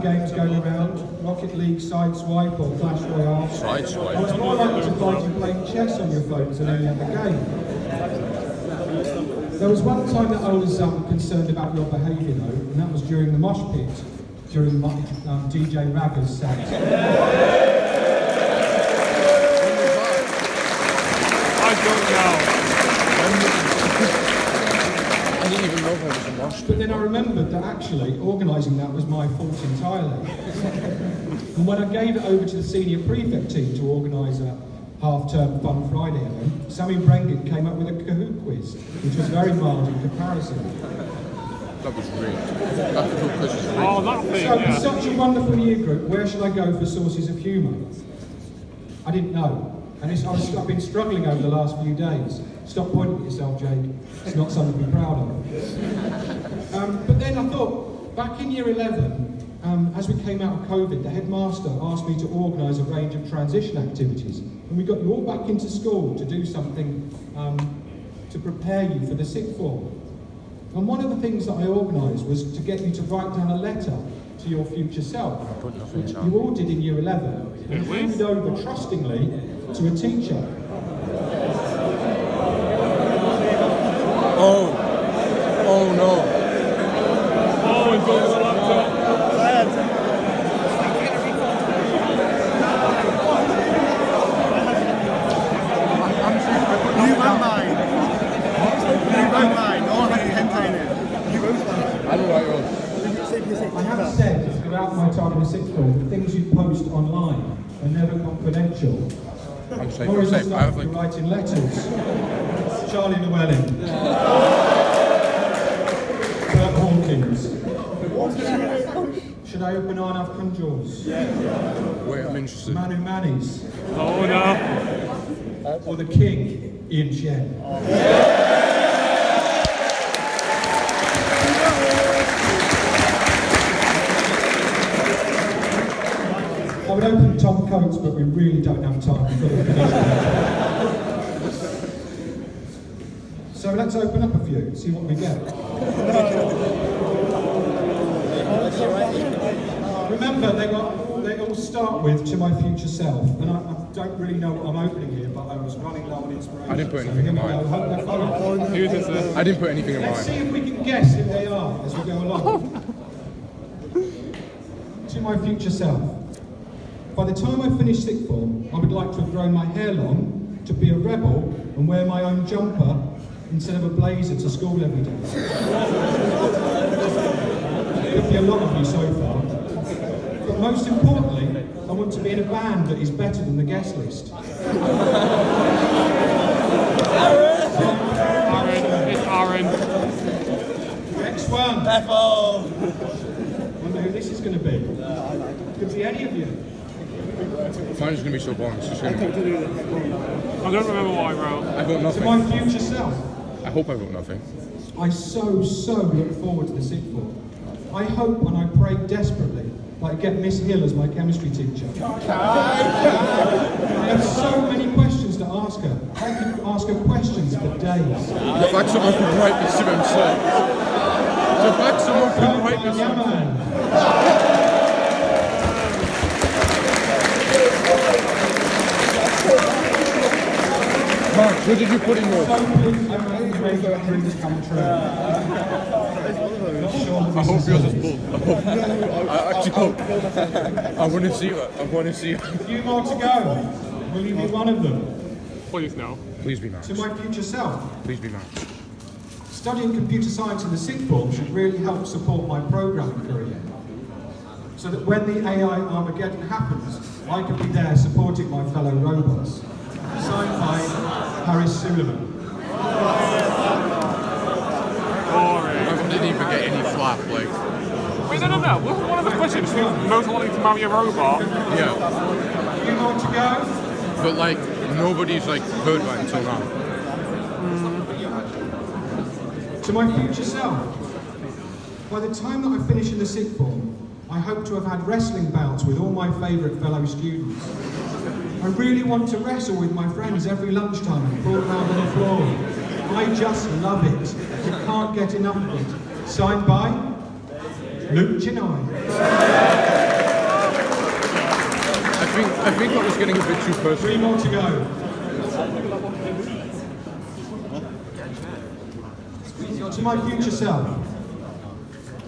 games going around, Rocket League, Sideswipe or Clash Royale. Sideswipe? I was more likely to find you playing chess on your phones than any other game. There was one time that I was concerned about your behaviour though, and that was during the mosh pit, during DJ Ragger's set. I don't know. I didn't even know there was a mosh pit. But then I remembered that actually organising that was my fault entirely. And when I gave it over to the senior prefect team to organise a half-term fun Friday event, Sammy Brengan came up with a Kahoot quiz, which was very mild in comparison. That was great. That Kahoot quiz was great. Oh, that thing, So, yeah. with such a wonderful year group, where should I go for sources of humour? I didn't know. And I've been struggling over the last few days. Stop pointing at yourself, Jake. It's not something to be proud of. But then I thought, back in year 11, as we came out of COVID, the headmaster asked me to organise a range of transition activities. And we got you all back into school to do something to prepare you for the sixth form. And one of the things that I organised was to get you to write down a letter to your future self, which you all did in year 11, and handed over trustingly to a teacher. Oh no. Oh, it's on the laptop. You wrote mine. You wrote mine. Oh, like hentai now. You wrote mine. I don't like yours. I have said throughout my time in the sixth form that things you post online are never confidential. I'm safe. Or I'm is it safe. I have like like. writing letters? Charlie Llewellyn. Bert Hawkins. Should I open Arnav Kunjals? Wait, I'm interested. Manu Manis? Oh, no. Or the King, Ian Chen? I would open Tom Coates, but we really don't have time for the finish. So let's open up a few and see what we get. Remember, they all start with "To my future self," and I don't really know what I'm opening here, but I was running low on inspiration. I didn't put anything in mine. I hope they're funny. Who's this? I didn't put anything in Let's see mine. if we can guess who they are as we go along. To my future self. By the time I finish sixth form, I would like to have grown my hair long, to be a rebel and wear my own jumper instead of a blazer to school every day. Could be a lot of you so far. But most importantly, I want to be in a band that is better than the guest list. Aaron. It's Aaron. Next one. Bethel. I wonder who this is going to be. Could be any of you. Mine's gonna be so boring. It's just gonna be. I don't remember what I wrote. I vote To nothing. my future self. I hope I vote nothing. I so look forward to the sixth form. I hope and I pray desperately that I get Miss Hill as my chemistry teacher. I have so many questions to ask her. I could ask her questions for days. The fact someone can write this to himself. The fact someone can write this to Yeah, himself. man. Mark, what did you put in yours? So pleased I'm making your dreams come true. Not sure that I hope this yours is is full. I actually hope. I want to see it. I want to see it. a few more to go. Will you be one of them? Please no. Please be nice. To my future self. Please be nice. Studying computer science in the sixth form should really help support my programming career. So that when the AI Armageddon happens, I can be there supporting my fellow robots. Signed by Harris Suleiman. Boring. I didn't even get any flap, like. Wait, no. Wasn't one of the questions who's most wanting to marry a robot? Yeah. A few more to go. But like, nobody's like heard about it until now. To my future self. By the time that I finish in the sixth form, I hope to have had wrestling bouts with all my favourite fellow students. I really want to wrestle with my friends every lunchtime and crawl around on the floor. I just love it. You can't get enough of it. Signed by Luke Chinai. I think that was getting a bit too personal. 3 more to go. To my future self,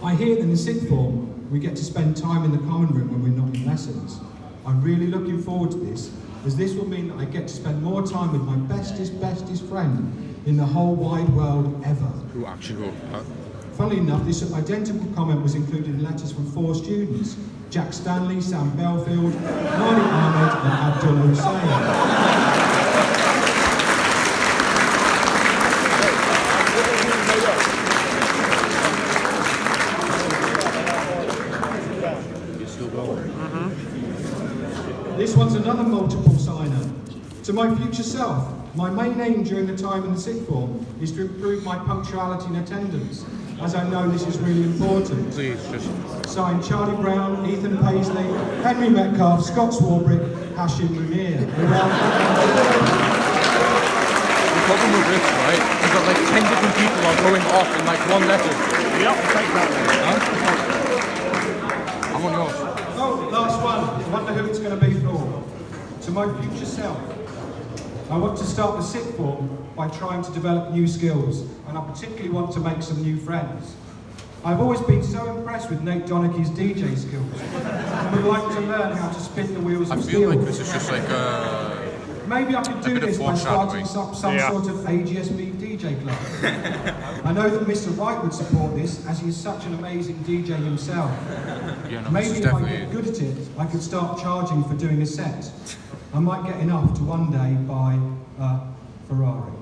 I hear that in sixth form we get to spend time in the common room when we're not in lessons. I'm really looking forward to this, as this will mean that I get to spend more time with my bestest friend in the whole wide world ever. Who actually go? Funnily enough, this identical comment was included in letters from 4 students: Jack Stanley, Sam Belfield, Marnie Ahmed and Abdul Hussain. This one's another multiple signer. To my future self, my main aim during the time in the sixth form is to improve my punctuality and attendance, as I know this is really important. Please, just... Signed Charlie Brown, Ethan Paisley, Henry Metcalf, Scott Swarbrick, Hashim Munir. The problem with this, right, is that like 10 different people are going off in like one letter. Yep. I'm on yours. Oh, last one. I wonder who it's going to be for. To my future self, I want to start the sixth form by trying to develop new skills, and I particularly want to make some new friends. I've always been so impressed with Nate Donaghy's DJ skills, and would like to learn how to spin the wheels I of feel steel. like this is just like Maybe I could do bit of this by starting foreshadowing. some Yeah. sort of AGSB DJ club. I know that Mr. Wright would support this, as he is such an amazing DJ himself. yeah, no, this Maybe is if I definitely... get good at it, I could start charging for doing a set. I might get enough to one day buy a Ferrari.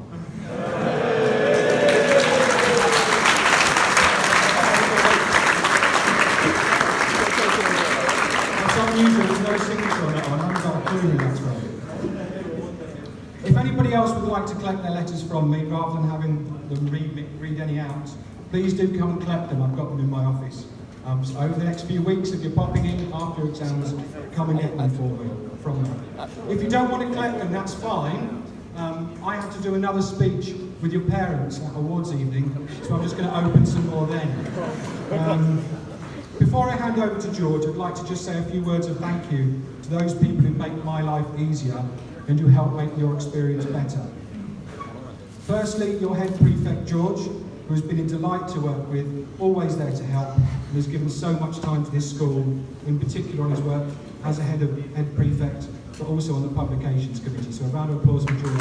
That's unusual, there's no signature on that one. I haven't got a clue who that's from. If anybody else would like to collect their letters from me, rather than having them read any out, please do come and collect them. I've got them in my office. So over the next few weeks, if you're popping in after exams, come and get them from me. If you don't want to collect them, that's fine. I have to do another speech with your parents at awards evening, so I'm just going to open some more then. Before I hand over to George, I'd like to just say a few words of thank you to those people who make my life easier and who help make your experience better. Firstly, your head prefect, George, who has been a delight to work with, always there to help, and has given so much time to this school, in particular on his work as a head prefect, but also on the publications committee. So a round of applause for George.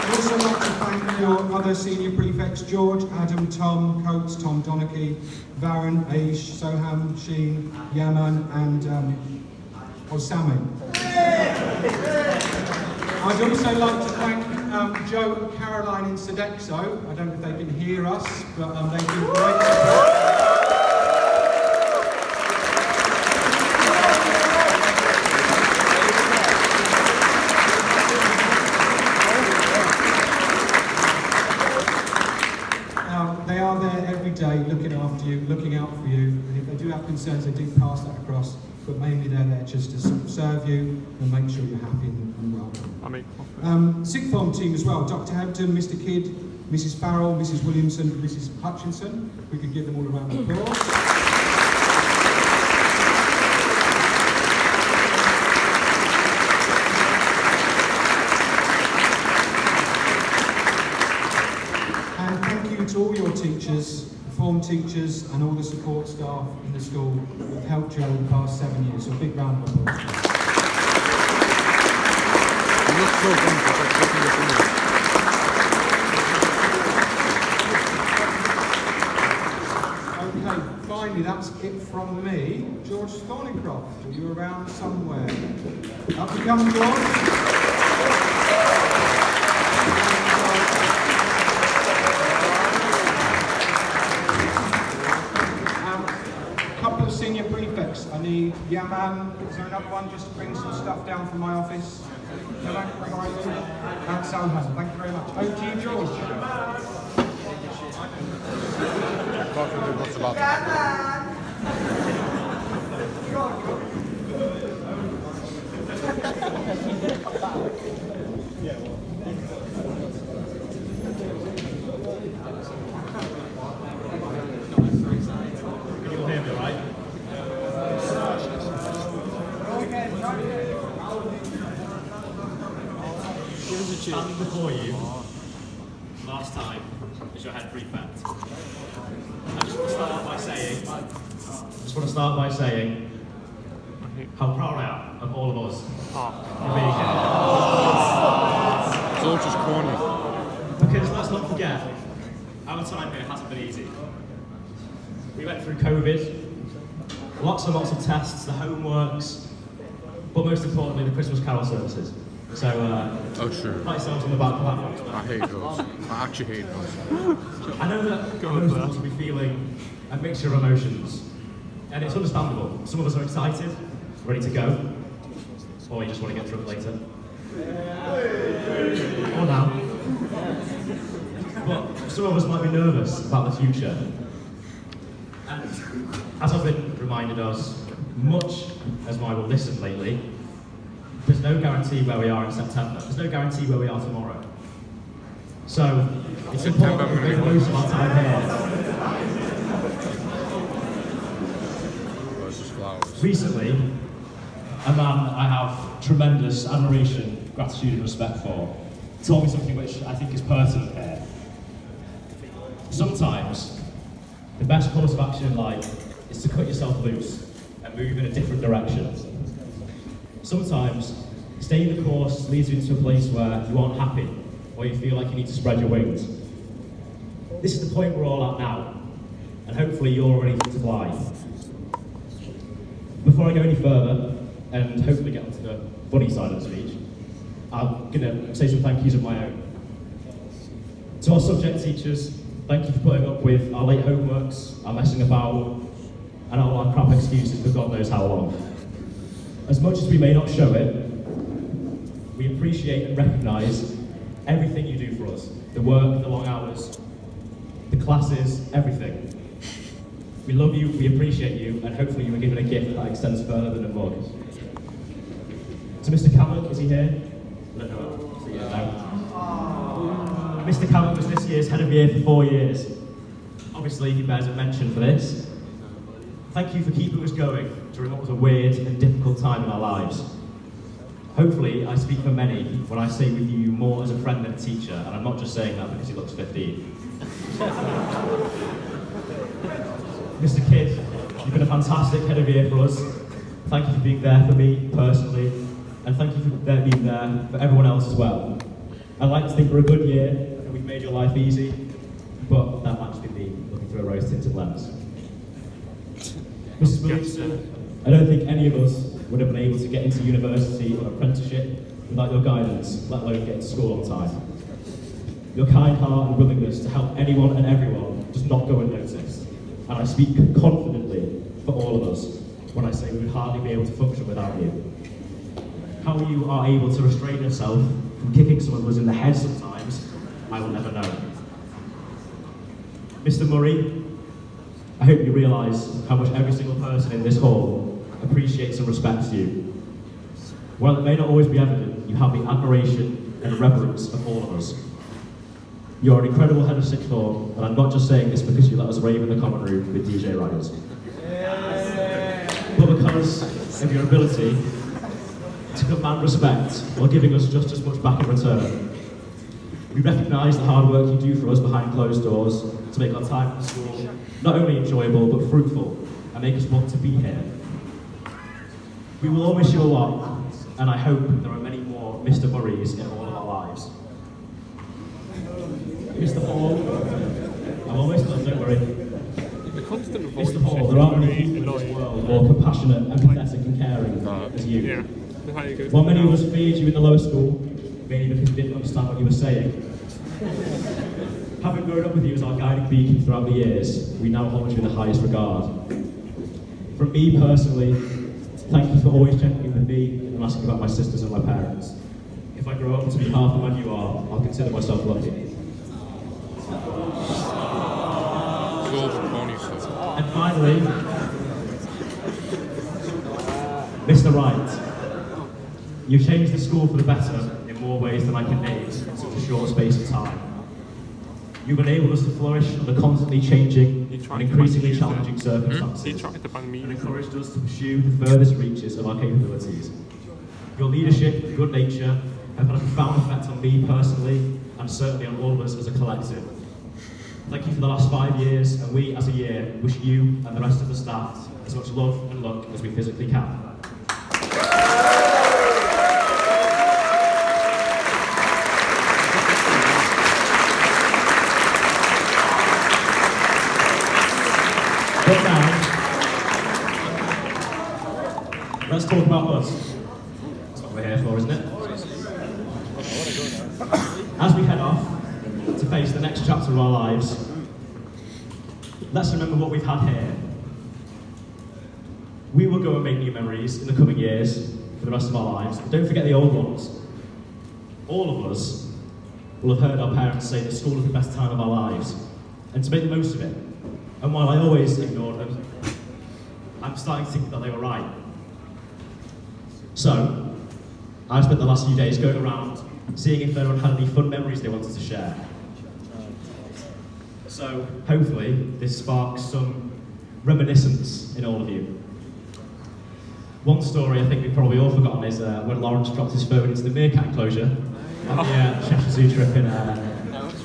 I'd also like to thank your other senior prefects, George, Adam, Tom, Coates, Tom Donaghy, Varun, Aish, Soham, Sheen, Yaman, and Osami. I'd also like to thank Joe and Caroline in Sodexo. I don't know if they can hear us, but they've been great support. They are there every day looking after you, looking out for you, and if they do have concerns, they do pass that across, but mainly they're there just to serve you and make sure you're happy and welcome. I mean, Sixth form team as well, Dr. Hampton, Mr. Kidd, Mrs. Farrell, Mrs. Williamson, Mrs. Hutchinson. We could give them all a round of applause. And thank you to all your teachers, form teachers and all the support staff in the school who have helped you over the past 7 years. So a big round of applause. You look so good, it's like taking your fingers. Okay, finally, that's it from me. George Thornycroft, are you around somewhere? Up you come, George. Couple of senior prefects. I need Yaman. Is there another one just to bring some stuff down from my office? Yaman, and Sohan. Thank you very much. Over to you, George. What's about that? Come on. You'll hear me, right? Standing before you, last time, as your head prefect. I just want to start by saying, how proud I am of all of us for being here. It's all just corny. Because let's not forget, our time here hasn't been easy. We went through COVID, lots and lots of tests, the homeworks, but most importantly, the Christmas Carol services. So, true. pat yourselves on the back for that one. I hate those. I actually hate those. I know that most of us will be feeling a mixture of emotions, and it's understandable. Some of us are excited, ready to go, or you just want to get drunk later. Or now. But some of us might be nervous about the future. And as I've been reminded us, much as I will listen lately, there's no guarantee where we are in September. There's no guarantee where we are tomorrow. So, it's important that we make the most of our time here. Versus flowers. Recently, a man I have tremendous admiration, gratitude and respect for, told me something which I think is pertinent here. Sometimes, the best course of action in life is to cut yourself loose and move in a different direction. Sometimes, staying the course leads you into a place where you aren't happy, or you feel like you need to spread your wings. This is the point we're all at now, and hopefully you're ready to fly. Before I go any further, and hopefully get onto the funny side of the speech, I'm going to say some thank yous of my own. To our subject teachers, thank you for putting up with our late homeworks, our messing about, and all our crap excuses for God knows how long. As much as we may not show it, we appreciate and recognise everything you do for us. The work, the long hours, the classes, everything. We love you, we appreciate you, and hopefully you were given a gift that extends further than a mug. To Mr. Cameron, is he here? I don't know. No. Mr. Cameron was this year's head of year for 4 years. Obviously, he bears a mention for this. Thank you for keeping us going during what was a weird and difficult time in our lives. Hopefully, I speak for many when I say we view you more as a friend than a teacher, and I'm not just saying that because he looks 15. Mr. Kidd, you've been a fantastic head of year for us. Thank you for being there for me personally, and thank you for being there for everyone else as well. I'd like to think we're a good year, and we've made your life easy, but that might just be me looking through a rose-tinted lens. Mrs. Williamson, I don't think any of us would have been able to get into university or apprenticeship without your guidance, let alone get to school on time. Your kind heart and willingness to help anyone and everyone does not go unnoticed, and I speak confidently for all of us when I say we would hardly be able to function without you. How you are able to restrain yourself from kicking some of us in the head sometimes, I will never know. Mr. Murray, I hope you realise how much every single person in this hall appreciates and respects you. While it may not always be evident, you have the admiration and reverence of all of us. You're an incredible head of sixth form, and I'm not just saying this because you let us rave in the common room with DJ Riders. But because of your ability to command respect while giving us just as much back in return. We recognise the hard work you do for us behind closed doors to make our time at school not only enjoyable but fruitful and make us want to be here. We will all miss you a lot, and I hope there are many more Mr. Murrays in all of our lives. Mr. Hall, I'm almost done, don't worry. The constant voice Mr. Hall, there aren't many people in this world more compassionate, empathetic and caring as you. Yeah. How you go While many of us feared you in the lower school, mainly because we didn't understand what you were saying. Having grown up with you as our guiding beacon throughout the years, we now hold you in the highest regard. From me personally, thank you for always checking in with me and asking about my sisters and my parents. If I grow up to be half the man you are, I'll consider myself lucky. And finally, Mr. Wright, You've changed the school for the better in more ways than I can name in such a short space of time. You've enabled us to flourish under constantly changing and increasingly challenging circumstances, He tried to ban me. and encouraged us to pursue the furthest reaches of our capabilities. Your leadership and good nature have had a profound effect on me personally, and certainly on all of us as a collective. Thank you for the last 5 years, and we, as a year, wish you and the rest of the staff as much love and luck as we physically can. But now, let's talk about us. That's what we're here for, isn't it? As we head off to face the next chapter of our lives, let's remember what we've had here. We will go and make new memories in the coming years for the rest of our lives, but don't forget the old ones. All of us will have heard our parents say that school is the best time of our lives, and to make the most of it. And while I always ignored them, I'm starting to think that they were right. So, I spent the last few days going around, seeing if anyone had any fun memories they wanted to share. So, hopefully, this sparks some reminiscence in all of you. One story I think we've probably all forgotten is when Lawrence dropped his phone into the meerkat enclosure on the Cheshire Zoo trip in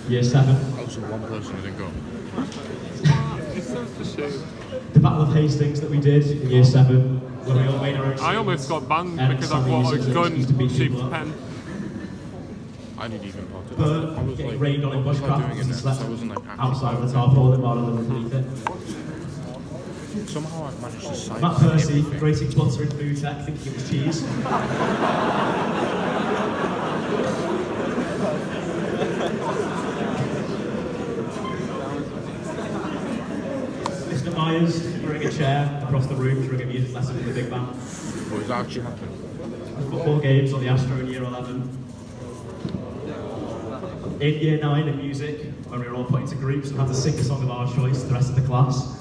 year 7. Also, one person didn't go. It's such a shame. The Battle of Hastings that we did in year 7, where we all made our own I almost got banned And because I Sammy bought a used it as an excuse to beat gun-shaped people up. pen. I didn't even part of But it. I was getting like, rained on in what was I bushcraft doing in and there? slept I wasn't like actually outside part the of tarpaulin rather than underneath it. it. Somehow I managed to sign Matt Percy, everything. grating butter in food tech, thinking it was cheese. Mr. Myers throwing a chair across the room during a music lesson in the big band. What has actually happened? Football games on the Astro in year 11. In year 9 in music, when we were all put into groups and had to sing a song of our choice to the rest of the class.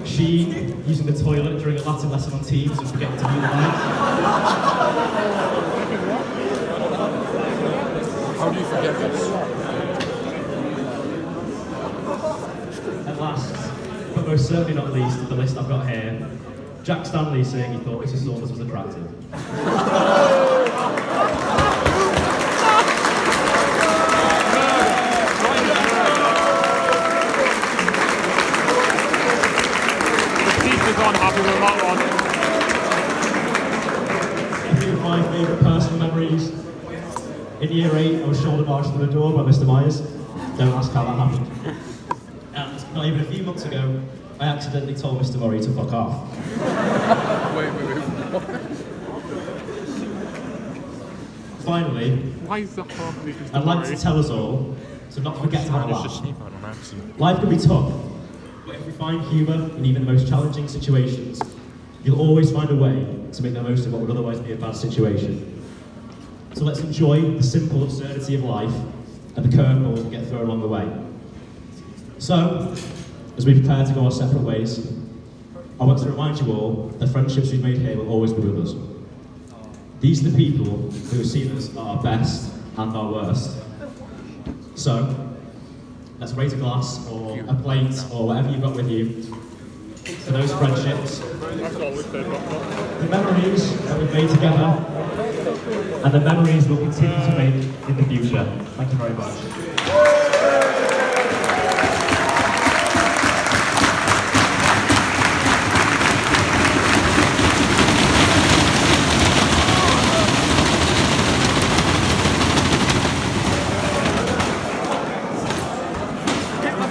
She using the toilet during a Latin lesson on Teams and forgetting to mute the mic. How do you forget this? At last, but most certainly not least, of the list I've got here, Jack Stanley saying he thought Mrs. Saunders was attractive. I'm happy with that one. A few of my favourite personal memories. In year 8, I was shoulder marched through the door by Mr. Myers. Don't ask how that happened. And not even a few months ago, I accidentally told Mr. Murray to fuck off. Wait. Finally, Why is that happening? I'd like to tell us all to not forget to have a Managed to laugh. sneak out on accident. Life can be tough, but if we find humour in even the most challenging situations, you'll always find a way to make the most of what would otherwise be a bad situation. So let's enjoy the simple absurdity of life and the curveballs we get thrown along the way. So, as we prepare to go our separate ways, I want to remind you all that friendships we've made here will always be with us. These are the people who have seen us at our best and our worst. So, let's raise a glass or a plate or whatever you've got with you for those friendships, the memories that we've made together, and the memories we'll continue to make in the future. Thank you very much.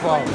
Wow, wait,